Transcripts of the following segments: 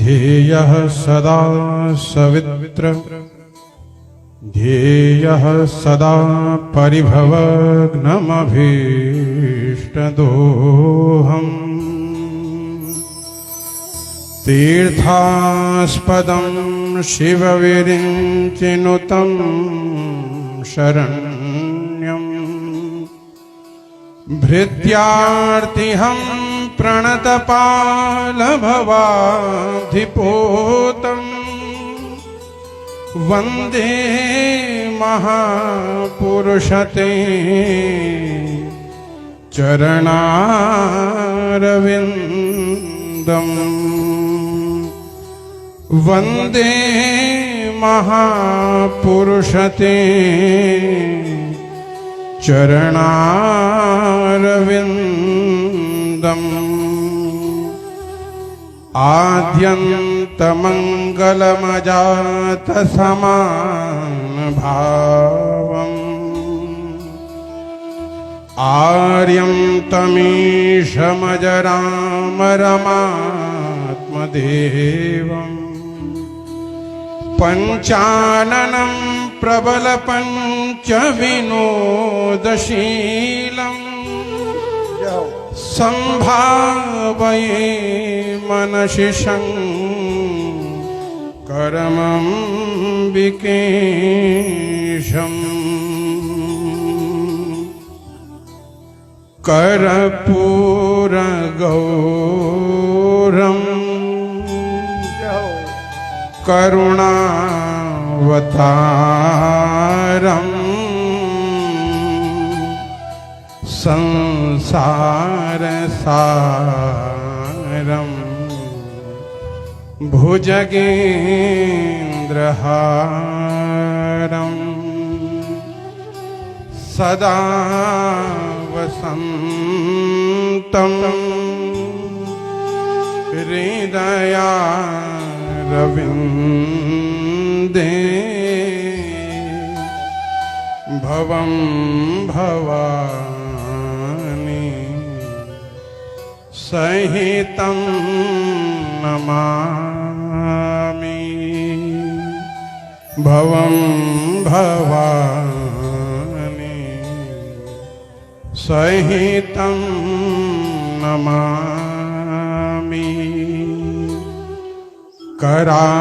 ध्येयः सदा सवित्र ध्येयः सदा परिभवग्नमभीष्टदोहम् तीर्थास्पदं शिवविरिञ्चिनुतं शरण्यम् भृत्यार्तिहं प्रणतपालभवाधिपोतम् वन्दे महापुरुषते चरणारविन्दम् वन्दे महापुरुषते चरणारविन्दम् आद्यन्तमङ्गलमजातसमानभावम् आर्यं तमीशमजरामरमात्मदेवम् पञ्चाननं प्रबलपञ्चविनोदशीलम् संभावये मनसि शङ्करमम्बिकेशम् कर्पूरगौरम् करुणावतारम् संसारसारम् भुजगेन्द्रहारम् सदा वसन्तम् हृदयारविन्दे भवं भवानि सहितं नमामि भवं भवानि सहितं नमामि करारविन्देन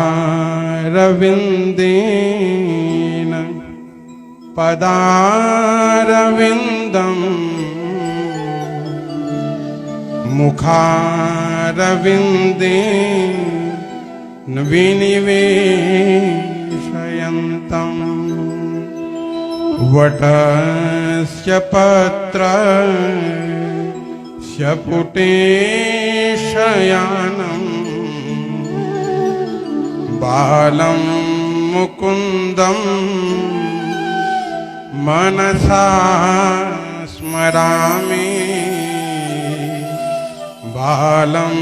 पदारविन्दम् मुखारविन्दे विनिवेशयन्तम् वटस्य पत्रस्य पुटेशयानम् बालं मुकुन्दम् मनसा स्मरामि बालं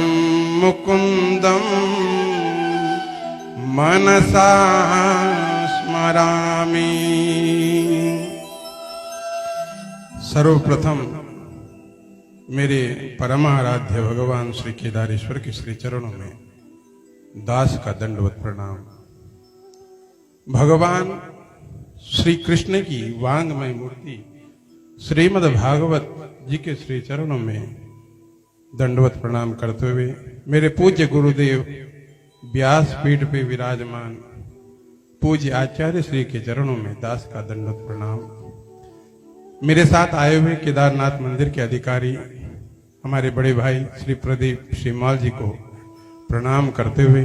मुकुन्दं मनसा स्मरामि। सर्वप्रथम मेरे परमाराध्य भगवान श्री केदारेश्वर के श्री चरणों में दास का दंडवत प्रणाम। भगवान श्री कृष्ण की वांगमय मूर्ति श्रीमद् भागवत जी के श्री चरणों में दंडवत प्रणाम करते हुए मेरे पूज्य गुरुदेव व्यास पीठ पे विराजमान पूज्य आचार्य श्री के चरणों में दास का दंडवत प्रणाम। मेरे साथ आए हुए केदारनाथ मंदिर के अधिकारी हमारे बड़े भाई श्री प्रदीप श्रीमाल जी को प्रणाम करते हुए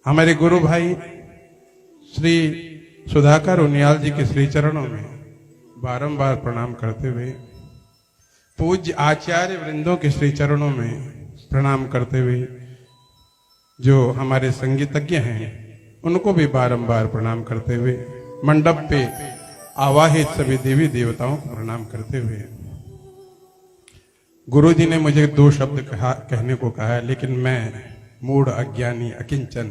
हमारे गुरु भाई श्री सुधाकर उनियाल जी के श्री चरणों में बारंबार प्रणाम करते हुए पूज्य आचार्य वृंदों के श्री चरणों में प्रणाम करते हुए जो हमारे संगीतज्ञ हैं उनको भी बारंबार प्रणाम करते हुए मंडप पे आवाहित सभी देवी देवताओं को प्रणाम करते हुए गुरु जी ने मुझे 2 शब्द कहने को कहा है, लेकिन मैं मूढ़ अज्ञानी अकिंचन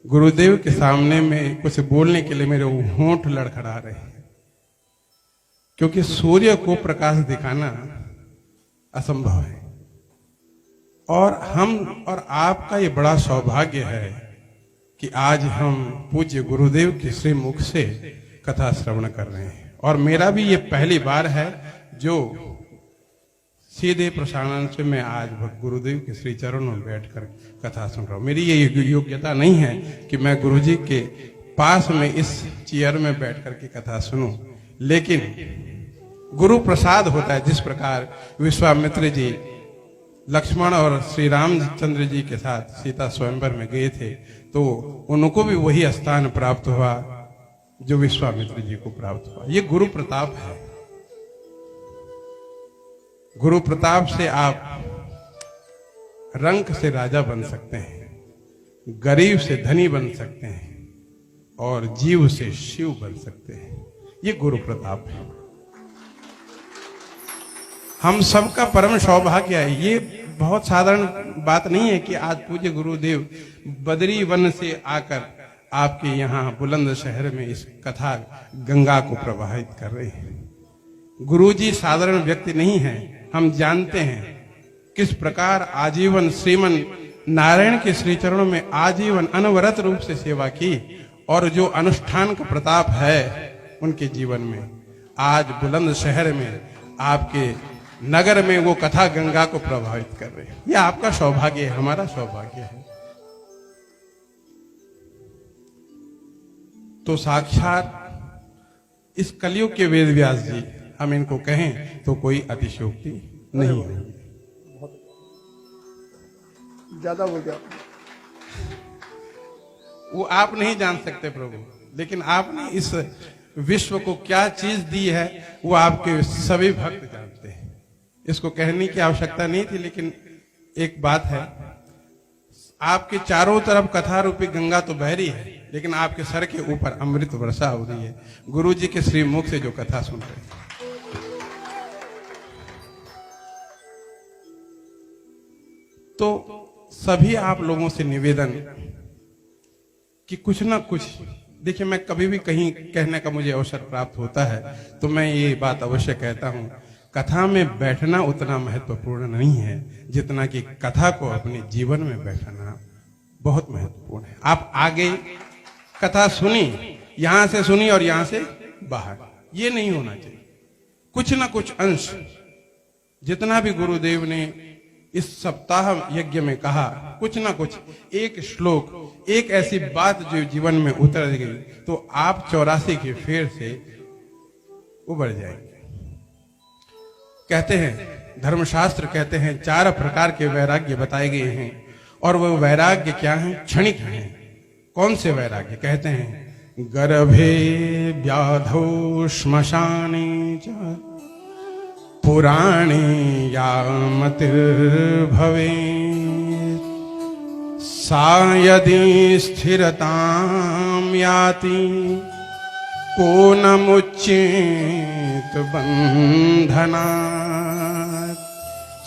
गुरुदेव के सामने में कुछ बोलने के लिए मेरे होंठ लड़खड़ा रहे हैं, क्योंकि सूर्य को प्रकाश दिखाना असंभव है और हम और आपका ये बड़ा सौभाग्य है कि आज हम पूज्य गुरुदेव के श्री मुख से कथा श्रवण कर रहे हैं। और मेरा भी ये पहली बार है जो सीधे प्रसारण से मैं आज गुरुदेव के श्री चरणों में बैठकर कथा सुन रहा हूँ। मेरी ये योग्यता नहीं है कि मैं गुरुजी के पास में इस चेयर में बैठ कर के कथा सुनूं, लेकिन गुरु प्रसाद होता है। जिस प्रकार विश्वामित्र जी लक्ष्मण और श्री रामचंद्र जी के साथ सीता स्वयंवर में गए थे, तो उनको भी वही स्थान प्राप्त हुआ जो विश्वामित्र जी को प्राप्त हुआ। ये गुरु प्रताप है। गुरु प्रताप से आप रंक से राजा बन सकते हैं, गरीब से धनी बन सकते हैं और जीव से शिव बन सकते हैं। ये गुरु प्रताप है। हम सबका परम सौभाग्य है। ये बहुत साधारण बात नहीं है कि आज पूज्य गुरुदेव बदरी वन से आकर आपके यहाँ बुलंद शहर में इस कथा गंगा को प्रवाहित कर रहे हैं। गुरुजी साधारण व्यक्ति नहीं है। हम जानते हैं किस प्रकार आजीवन श्रीमन नारायण के श्री चरणों में आजीवन अनवरत रूप से सेवा की, और जो अनुष्ठान का प्रताप है उनके जीवन में आज बुलंद शहर में आपके नगर में वो कथा गंगा को प्रभावित कर रहे हैं। ये आपका सौभाग्य है, हमारा सौभाग्य है। तो साक्षात इस कलयुग के वेद व्यास जी, हम इनको कहें तो कोई अतिशयोक्ति नहीं होगी। ज्यादा हो गया। वो आप नहीं जान सकते प्रभु, लेकिन आपने इस विश्व को क्या चीज दी है वो आपके सभी भक्त जानते हैं। इसको कहने की आवश्यकता नहीं थी, लेकिन एक बात है, आपके चारों तरफ कथा रूपी गंगा तो बह रही है, लेकिन आपके सर के ऊपर अमृत वर्षा हो रही है गुरु जी के श्री मुख से जो कथा सुन रहे हैं। तो सभी आप लोगों से निवेदन कि कुछ ना कुछ, देखिए मैं कभी भी कहीं कहने का मुझे अवसर प्राप्त होता है तो मैं ये बात अवश्य कहता हूं, कथा में बैठना उतना महत्वपूर्ण नहीं है जितना कि कथा को अपने जीवन में बैठाना बहुत महत्वपूर्ण है। आप आगे कथा सुनी, यहां से सुनी और यहां से बाहर, ये नहीं होना चाहिए। कुछ ना कुछ अंश, जितना भी गुरुदेव ने इस सप्ताह यज्ञ में कहा, कुछ ना कुछ एक श्लोक, एक ऐसी बात जो जीवन में उतर गई तो आप 84 के फेर से उबर जाएंगे। कहते हैं, धर्मशास्त्र कहते हैं 4 प्रकार के वैराग्य बताए गए हैं, और वो वैराग्य क्या हैं? क्षणिक हैं। कौन से वैराग्य? कहते हैं गर्भे व्याधौ श्मशाने च पुराणे यामतिर्भवे सा यदि स्थिरतां याति को न मुच्येत बंधनात्।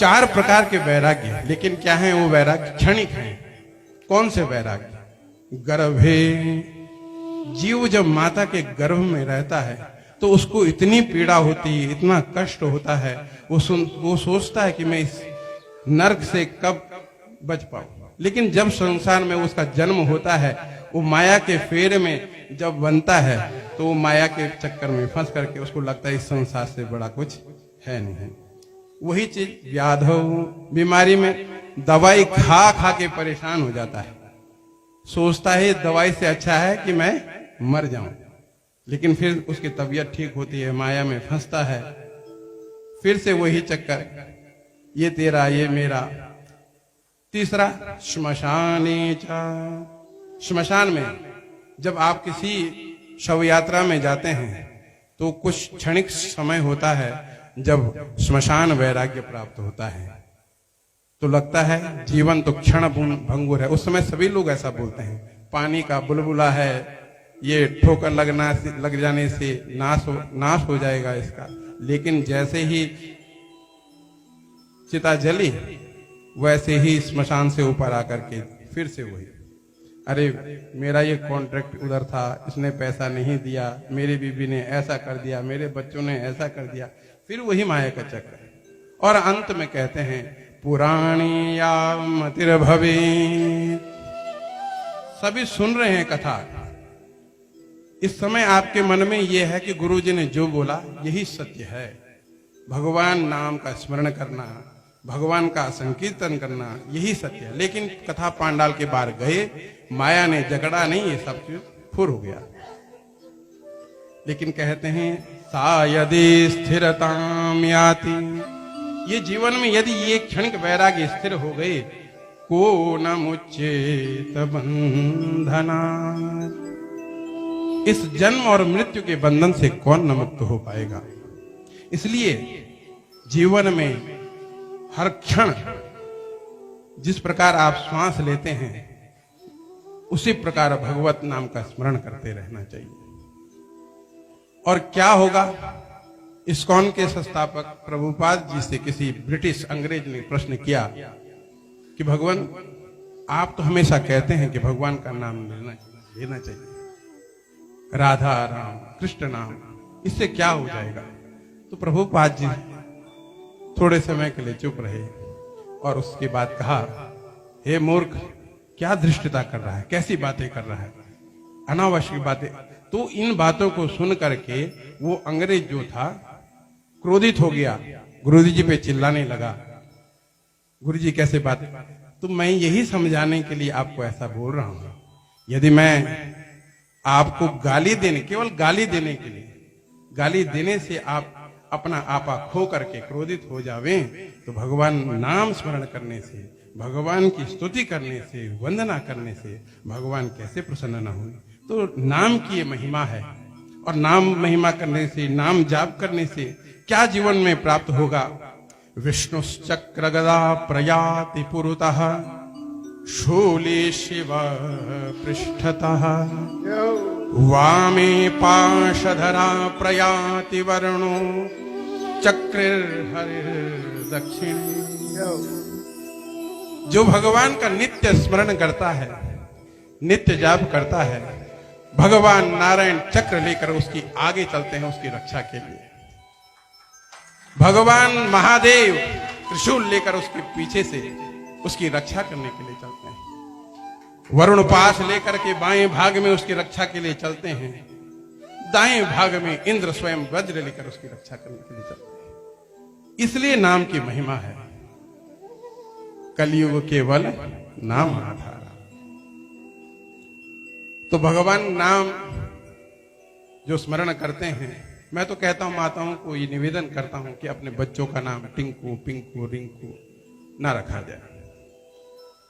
4 प्रकार के वैराग्य, लेकिन क्या है वो वैराग्य? क्षणिक है। कौन से वैराग्य? गर्भे, जीव जब माता के गर्भ में रहता है तो उसको इतनी पीड़ा होती है, इतना कष्ट होता है, वो सोचता है कि मैं इस नरक से कब बच पाऊं। लेकिन जब संसार में उसका जन्म होता है, वो माया के फेर में जब बनता है तो वो माया के चक्कर में फंस करके उसको लगता है इस संसार से बड़ा कुछ है नहीं। वही चीज व्याधो, बीमारी में दवाई खा खा के परेशान हो जाता है, सोचता है दवाई से अच्छा है कि मैं मर जाऊं, लेकिन फिर उसकी तबीयत ठीक होती है, माया में फंसता है, फिर से वही चक्कर, ये तेरा ये मेरा। तीसरा श्मशाने च, श्मशान में जब आप किसी शव यात्रा में जाते हैं तो कुछ क्षणिक समय होता है जब श्मशान वैराग्य प्राप्त होता है, तो लगता है जीवन तो क्षण भंगुर है। उस समय सभी लोग ऐसा बोलते हैं, पानी का बुलबुला है, ये ठोकर लग जाने से नाश हो जाएगा इसका। लेकिन जैसे ही चिता जली, वैसे ही श्मशान से ऊपर आकर के फिर से वही, अरे मेरा ये कॉन्ट्रैक्ट उधर था, इसने पैसा नहीं दिया, मेरी बीबी ने ऐसा कर दिया, मेरे बच्चों ने ऐसा कर दिया, फिर वही माया का चक्कर। और अंत में कहते हैं पुराणी या मतिर्भवे। सभी सुन रहे हैं कथा। इस समय आपके मन में यह है कि गुरुजी ने जो बोला यही सत्य है। भगवान नाम का स्मरण करना, भगवान का संकीर्तन करना यही सत्य है। लेकिन कथा पांडाल के बाहर गए, माया ने जगड़ा नहीं, ये सब चीज फुर हो गया। लेकिन कहते हैं सा यदि स्थिरताम याति, ये जीवन में यदि ये क्षणिक वैराग्य स्थिर हो गए, को न मुच्चेत बंधना, इस जन्म और मृत्यु के बंधन से कौन न मुक्त हो पाएगा। इसलिए जीवन में हर क्षण जिस प्रकार आप श्वास लेते हैं उसी प्रकार भगवत नाम का स्मरण करते रहना चाहिए। और क्या होगा, इस्कॉन के संस्थापक प्रभुपाद जी से किसी ब्रिटिश अंग्रेज ने प्रश्न किया कि भगवान आप तो हमेशा कहते हैं कि भगवान का नाम लेना चाहिए, राधा राम कृष्ण नाम, इससे क्या हो जाएगा। तो प्रभुपाद जी थोड़े समय के लिए चुप रहे और उसके बाद कहा, हे मूर्ख, क्या धृष्टता कर रहा है, कैसी बातें कर रहा है, अनावश्यक बातें। तो इन बातों को सुन करके वो अंग्रेज जो था क्रोधित हो गया, गुरुजी जी पे चिल्लाने लगा, गुरुजी कैसे बात। तो मैं यही समझाने के लिए आपको ऐसा बोल रहा हूं। यदि मैं आपको गाली देने, केवल गाली देने के लिए, गाली देने से आप अपना आपा खो करके क्रोधित हो जावें, तो भगवान नाम स्मरण करने से, भगवान की स्तुति करने से, वंदना करने से भगवान कैसे प्रसन्न न हो। तो नाम की ये महिमा है। और नाम महिमा करने से, नाम जाप करने से क्या जीवन में प्राप्त होगा। विष्णुश्चक्र गदा प्रयाति पुरुतः, शूले शिव पृष्ठतः, वामे पाशधरा प्रयाति वरुणो, चक्रिर्हरिर्दक्षिण। जो भगवान का नित्य स्मरण करता है, नित्य जाप करता है, भगवान नारायण चक्र लेकर उसकी आगे चलते हैं उसकी रक्षा के लिए। भगवान महादेव त्रिशूल लेकर उसके पीछे से उसकी रक्षा करने के लिए चलते हैं। वरुण पाश लेकर के बाएं भाग में उसकी रक्षा के लिए चलते हैं, दाएं भाग में इंद्र स्वयं वज्र लेकर उसकी रक्षा करने के लिए चलते हैं। इसलिए नाम की महिमा है। कलयुग केवल नाम आधार। तो भगवान नाम जो स्मरण करते हैं, मैं तो कहता हूं, माताओं को ये निवेदन करता हूं कि अपने बच्चों का नाम टिंकू, पिंकू, रिंकू ना रखा जाए।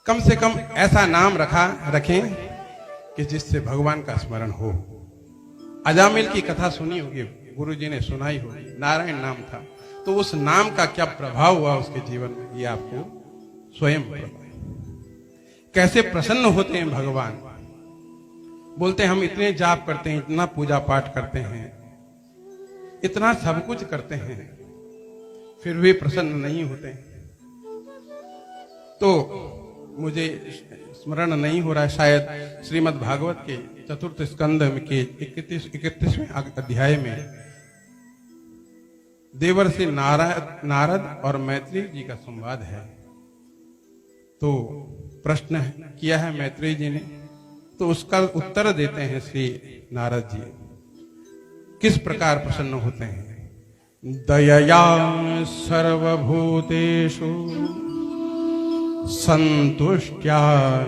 कम से कम ऐसा नाम रखें कि जिससे भगवान का स्मरण हो। अजामिल की कथा सुनी होगी, गुरुजी ने सुनाई होगी, नारायण नाम था। तो उस नाम का क्या प्रभाव हुआ उसके जीवन में, ये आपको स्वयं पता है। कैसे प्रसन्न होते हैं भगवान। बोलते हैं हम इतने जाप करते हैं, इतना पूजा पाठ करते हैं, इतना सब कुछ करते हैं, फिर भी प्रसन्न नहीं होते। तो मुझे स्मरण नहीं हो रहा है, शायद श्रीमद् भागवत के चतुर्थ स्कंद के 31वें अध्याय में देवर से नारद और मैत्रेय जी का संवाद है। तो प्रश्न किया है मैत्रेय जी ने, तो उसका उत्तर देते हैं श्री नारद जी। किस प्रकार प्रसन्न होते हैं। दयया सर्वभूतेषु संतुष्ट्या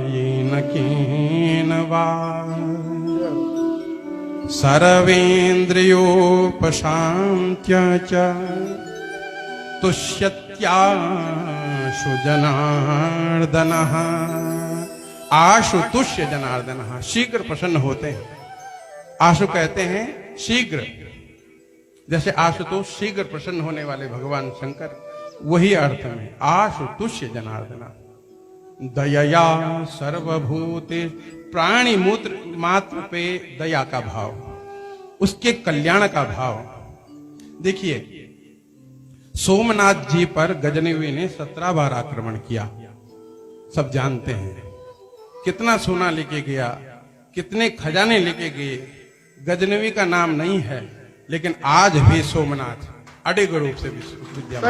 येन केन वा, सर्वेन्द्रियोपशान्त्य च तुष्यत्याशु जनार्दनः। आशु तुष्य जनार्दनः, शीघ्र प्रसन्न होते हैं। आशु कहते हैं शीघ्र, जैसे आशुतोष शीघ्र प्रसन्न होने वाले भगवान शंकर, वही अर्थ में आशु तुष्य जनार्दना। दयया सर्वभूते, प्राणी मूत्र मात्र पे दया का भाव, उसके कल्याण का भाव। देखिए सोमनाथ जी पर गजनेवी ने 17 बार आक्रमण किया, सब जानते हैं। कितना सोना लेके गया, कितने खजाने लेके गए, गजनेवी का नाम नहीं है, लेकिन आज भी सोमनाथ अडिग रूप से विद्यमान।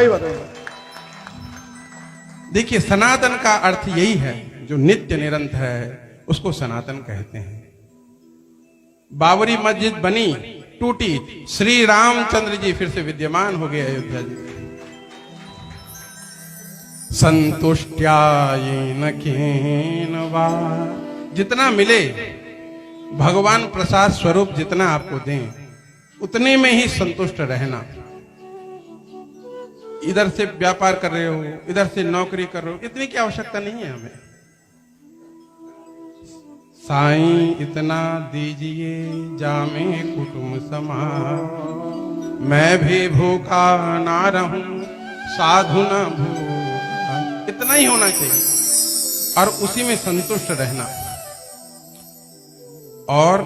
देखिए, सनातन का अर्थ यही है, जो नित्य निरंतर है उसको सनातन कहते हैं। बाबरी मस्जिद बनी, टूटी, श्री रामचंद्र जी फिर से विद्यमान हो गए अयोध्या जी। संतुष्ट्यायेन केन वा, जितना मिले भगवान प्रसाद स्वरूप जितना आपको दें उतने में ही संतुष्ट रहना। इधर से व्यापार कर रहे हो, इधर से नौकरी कर रहे हो, इतनी की आवश्यकता नहीं है हमें। साईं इतना दीजिए जामे कुटुंब समाज, मैं भी भूखा ना रहूं साधु ना भूखा, इतना ही होना चाहिए और उसी में संतुष्ट रहना। और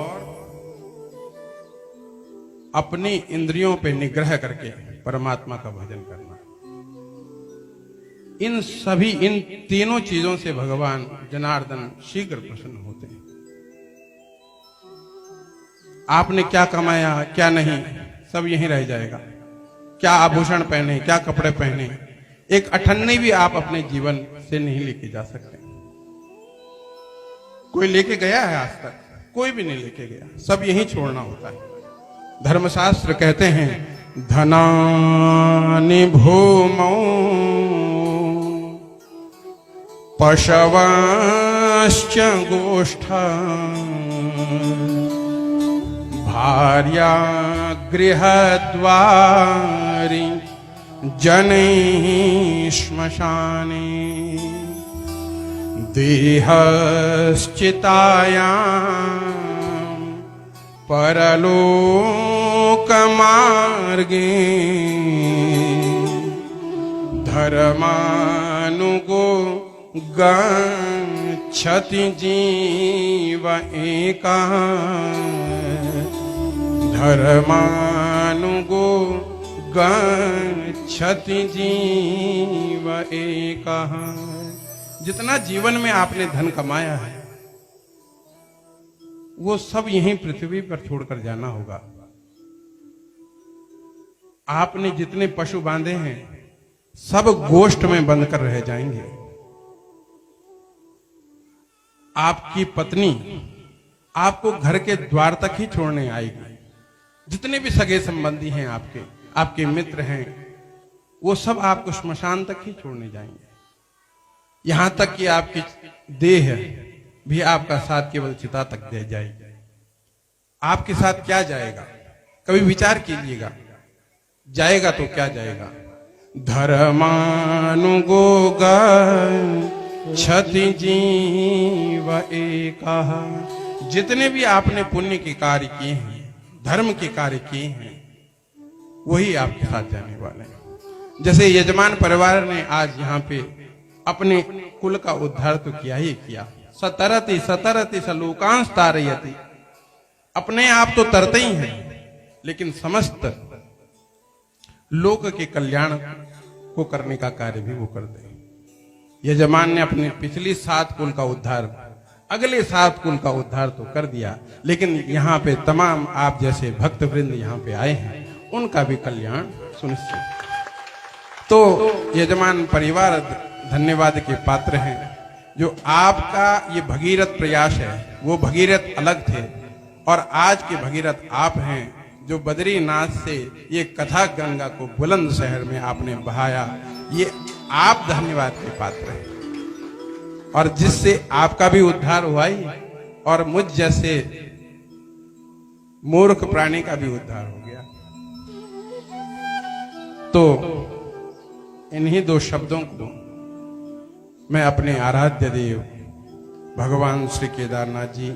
अपनी इंद्रियों पे निग्रह करके परमात्मा का भजन करना। इन तीनों चीजों से भगवान जनार्दन शीघ्र प्रसन्न होते हैं। आपने क्या कमाया क्या नहीं सब यहीं रह जाएगा। क्या आभूषण पहने, क्या कपड़े पहने, एक अठन्नी भी आप अपने जीवन से नहीं लेके जा सकते। कोई लेके गया है आज तक? कोई भी नहीं लेके गया, सब यहीं छोड़ना होता है। धर्मशास्त्र कहते हैं धनानि भूमौ पशवश्च गोष्ठा भार्या गृहद्वारि जनैः श्मशाने देहश्चितायां परलोकमार्गे धर्मानुगो गच्छति जीव एकः धर्मानुगो गच्छति जीव एकः। जितना जीवन में आपने धन कमाया है वो सब यहीं पृथ्वी पर छोड़कर जाना होगा। आपने जितने पशु बांधे हैं सब गोष्ठ में बंद कर रह जाएंगे। आपकी पत्नी आपको घर के द्वार तक ही छोड़ने आएगी। जितने भी सगे संबंधी हैं आपके मित्र हैं, वो सब आपको श्मशान तक ही छोड़ने जाएंगे। यहां तक कि आपकी देह भी आपका साथ केवल चिता तक दे जाएगी। आपके साथ क्या जाएगा? कभी विचार कीजिएगा, जाएगा तो क्या जाएगा? धर्मानुगो गच्छति जीव एकः। जितने भी आपने पुण्य के कार्य किए हैं, धर्म के कार्य किए हैं, वही आपके साथ जाने वाले हैं। जैसे यजमान परिवार ने आज यहाँ पे अपने कुल का उद्धार तो किया ही किया। सतरति सतरति सलोकांश तारयति, अपने आप तो तरते ही हैं, लेकिन समस्त लोक के कल्याण को करने का कार्य भी वो करते हैं। यजमान ने अपने पिछली 7 कुल का उद्धार, अगले 7 कुल का उद्धार तो कर दिया, लेकिन यहाँ पे तमाम आप जैसे भक्त वृंद यहाँ पे आए हैं, उनका भी कल्याण सुनिश्चित। तो यजमान परिवार धन्यवाद के पात्र हैं। जो आपका ये भगीरथ प्रयास है, वो भगीरथ अलग थे और आज के भगीरथ आप हैं, जो बद्रीनाथ से ये कथा गंगा को बुलंदशहर में आपने बहाया। ये आप धन्यवाद के पात्र हैं और जिससे आपका भी उद्धार हुआ ही और मुझ जैसे मूर्ख प्राणी का भी उद्धार हो गया। तो इन्हीं 2 शब्दों को मैं अपने आराध्य देव भगवान श्री केदारनाथ जी,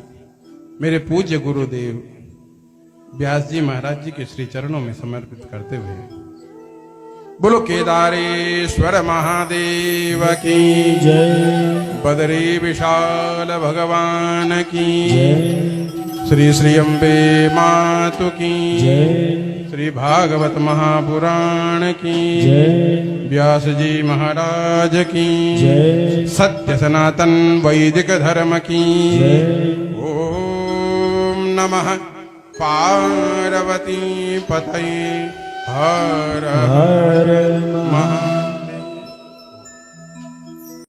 मेरे पूज्य गुरुदेव व्यास जी महाराज जी के श्री चरणों में समर्पित करते हुए, बोलो केदारेश्वर महादेव की जय, बदरी विशाल भगवान की जय, श्री श्री अम्बे मातु की जय, श्री भागवत महापुराण की जय, व्यास जी महाराज की जय, सत्य सनातन वैदिक धर्म की जय। ओम नमः पार्वती पतये हर हर महा